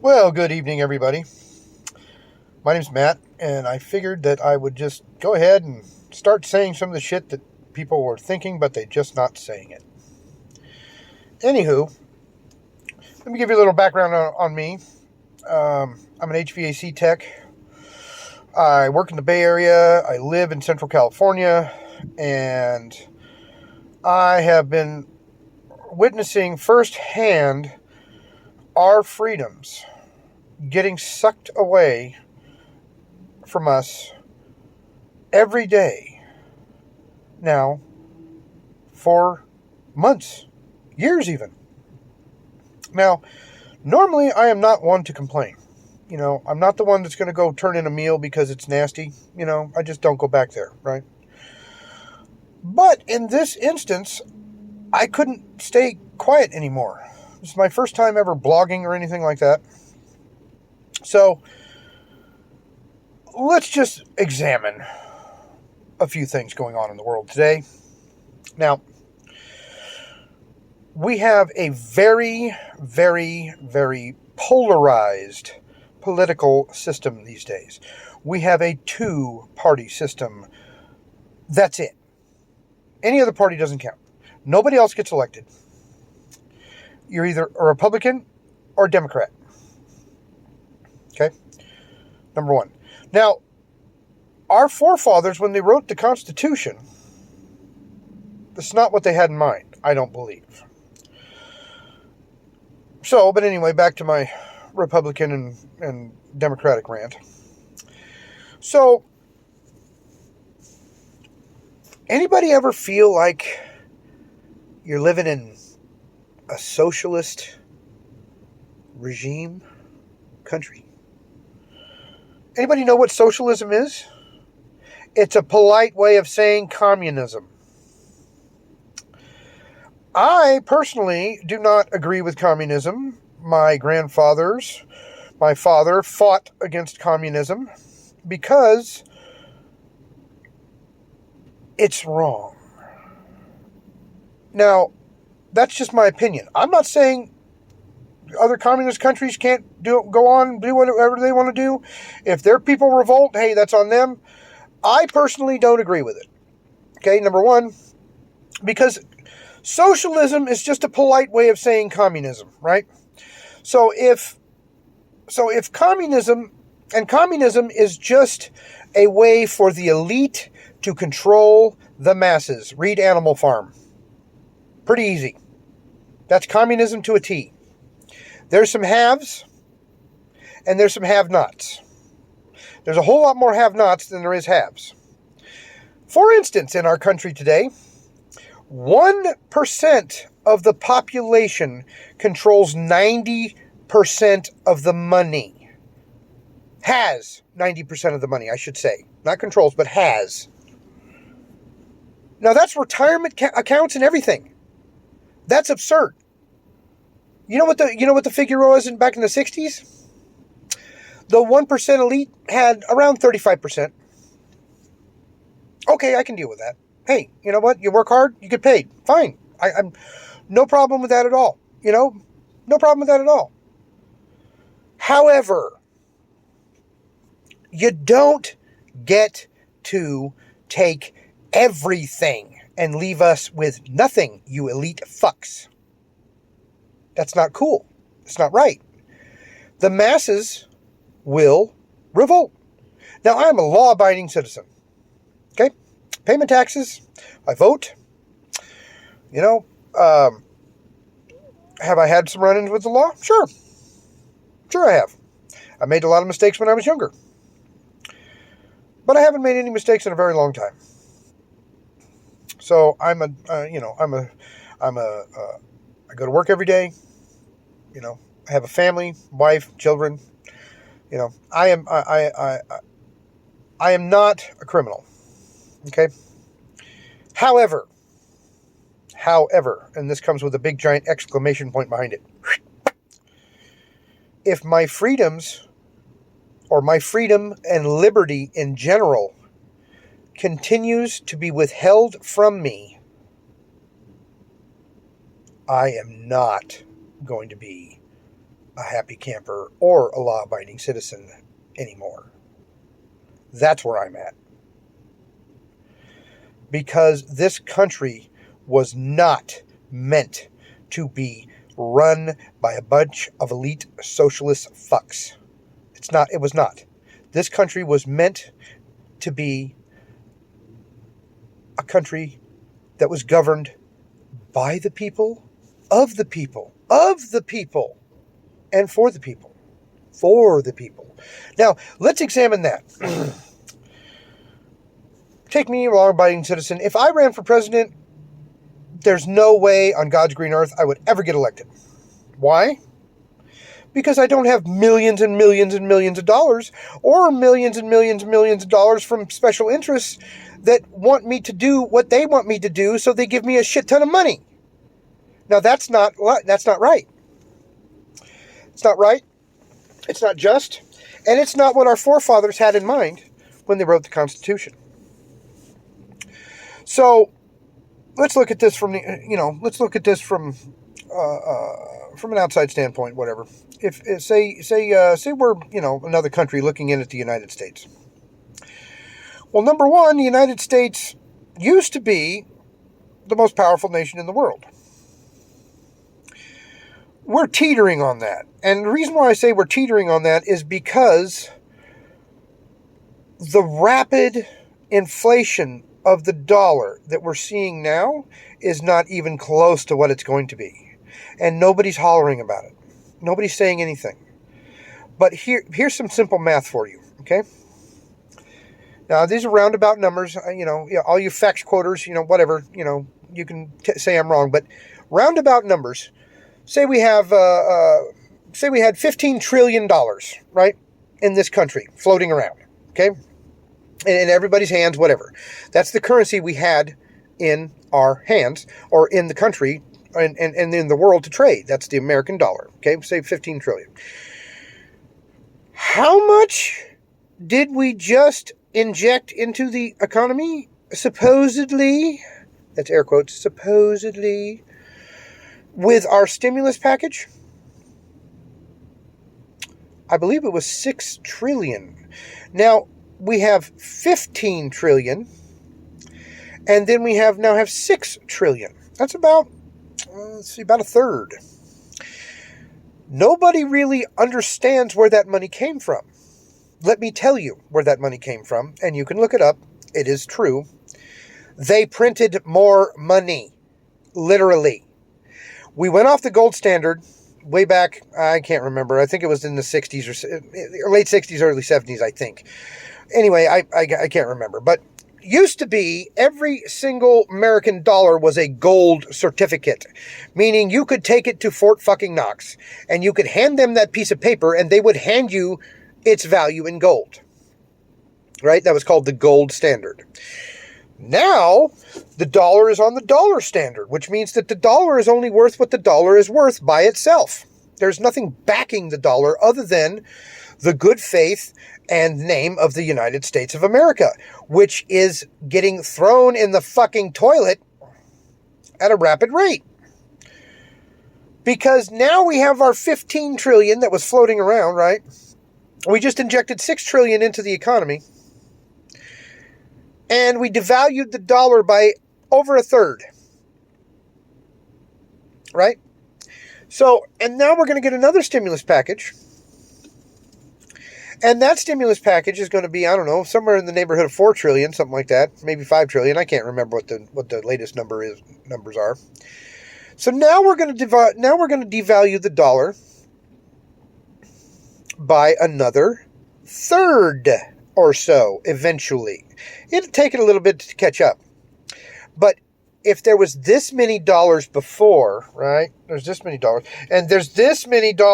Well, good evening, everybody. My name's Matt, and I figured that I would just go ahead and start saying some of the shit that people were thinking, but they're just not saying it. Anywho, let me give you a little background on me. I'm an HVAC tech. I work in the Bay Area. I live in Central California, and I have been witnessing firsthand our freedoms getting sucked away from us every day now for months, years even. Now, normally I am not one to complain. I'm not the one that's going to go turn in a meal because it's nasty. I just don't go back there, right? But in this instance, I couldn't stay quiet anymore. This is my first time ever blogging or anything like that. So, let's just examine a few things going on in the world today. Now, we have a very, very, very polarized political system these days. We have a two-party system. That's it. Any other party doesn't count. Nobody else gets elected. You're either a Republican or a Democrat. Okay? Number one. Now, our forefathers, when they wrote the Constitution, that's not what they had in mind, I don't believe. So, but anyway, back to my Republican and Democratic rant. So, anybody ever feel like you're living in a socialist regime country? Anybody know what socialism is? It's a polite way of saying communism. I personally do not agree with communism. My father fought against communism because it's wrong. Now, that's just my opinion. I'm not saying other communist countries can't do whatever they want to do. If their people revolt, hey, that's on them. I personally don't agree with it. Okay, number one, because socialism is just a polite way of saying communism, right? So if communism is just a way for the elite to control the masses. Read Animal Farm. Pretty easy. That's communism to a T. There's some haves and there's some have-nots. There's a whole lot more have-nots than there is haves. For instance, in our country today, 1% of the population controls 90% of the money. Has 90% of the money, I should say. Not controls, but has. Now that's retirement accounts and everything. That's absurd. You know what the figure was back in the 60s? The 1% elite had around 35%. Okay, I can deal with that. Hey, you know what? You work hard, you get paid. Fine. I'm no problem with that at all. No problem with that at all. However, you don't get to take everything and leave us with nothing, you elite fucks. That's not cool. It's not right. The masses will revolt. Now, I'm a law-abiding citizen. Okay? Pay my taxes. I vote. Have I had some run-ins with the law? Sure. Sure I have. I made a lot of mistakes when I was younger. But I haven't made any mistakes in a very long time. So I go to work every day. I have a family, wife, children. I am not a criminal. Okay? However, and this comes with a big giant exclamation point behind it. If my freedoms, or my freedom and liberty in general, continues to be withheld from me, I am not going to be a happy camper or a law-abiding citizen anymore. That's where I'm at. Because this country was not meant to be run by a bunch of elite socialist fucks. It was not. This country was meant to be a country that was governed by the people, of the people, and for the people. For the people. Now, let's examine that. Take me, a law-abiding citizen. If I ran for president, there's no way on God's green earth I would ever get elected. Why? Because I don't have millions and millions and millions of dollars, or millions and millions and millions of dollars from special interests that want me to do what they want me to do, so they give me a shit ton of money. Now, that's not right. It's not right. It's not just. And it's not what our forefathers had in mind when they wrote the Constitution. So let's look at this from an outside standpoint, whatever. If say we're, another country looking in at the United States. Well, number one, the United States used to be the most powerful nation in the world. We're teetering on that. And the reason why I say we're teetering on that is because the rapid inflation of the dollar that we're seeing now is not even close to what it's going to be. And nobody's hollering about it. Nobody's saying anything. But here's some simple math for you, okay? Now, these are roundabout numbers. All you fact quoters, whatever, you can say I'm wrong. But roundabout numbers, say we had $15 trillion, right, in this country floating around, okay? In everybody's hands, whatever. That's the currency we had in our hands, or in the country, and in the world to trade. That's the American dollar, okay? Say 15 trillion. How much did we just inject into the economy? Supposedly, that's air quotes, supposedly, with our stimulus package? I believe it was 6 trillion. Now, we have 15 trillion, and then we now have 6 trillion. That's about a third. Nobody really understands where that money came from. Let me tell you where that money came from, and you can look it up. It is true. They printed more money, literally. We went off the gold standard way back, I can't remember. I think it was in the 60s or late 60s, early 70s, I think. Anyway, I can't remember. But used to be every single American dollar was a gold certificate, meaning you could take it to Fort fucking Knox and you could hand them that piece of paper and they would hand you its value in gold. Right? That was called the gold standard. Now, the dollar is on the dollar standard, which means that the dollar is only worth what the dollar is worth by itself. There's nothing backing the dollar other than the good faith and name of the United States of America, which is getting thrown in the fucking toilet at a rapid rate. Because now we have our 15 trillion that was floating around, right? We just injected 6 trillion into the economy. And we devalued the dollar by over a third. Right? So, and now we're going to get another stimulus package. And that stimulus package is going to be, I don't know, somewhere in the neighborhood of 4 trillion, something like that. Maybe 5 trillion. I can't remember what the latest numbers are. So now we're going to devalue the dollar by another third or so eventually. It'll take it a little bit to catch up. But if there was this many dollars before, right? There's this many dollars, and there's this many dollars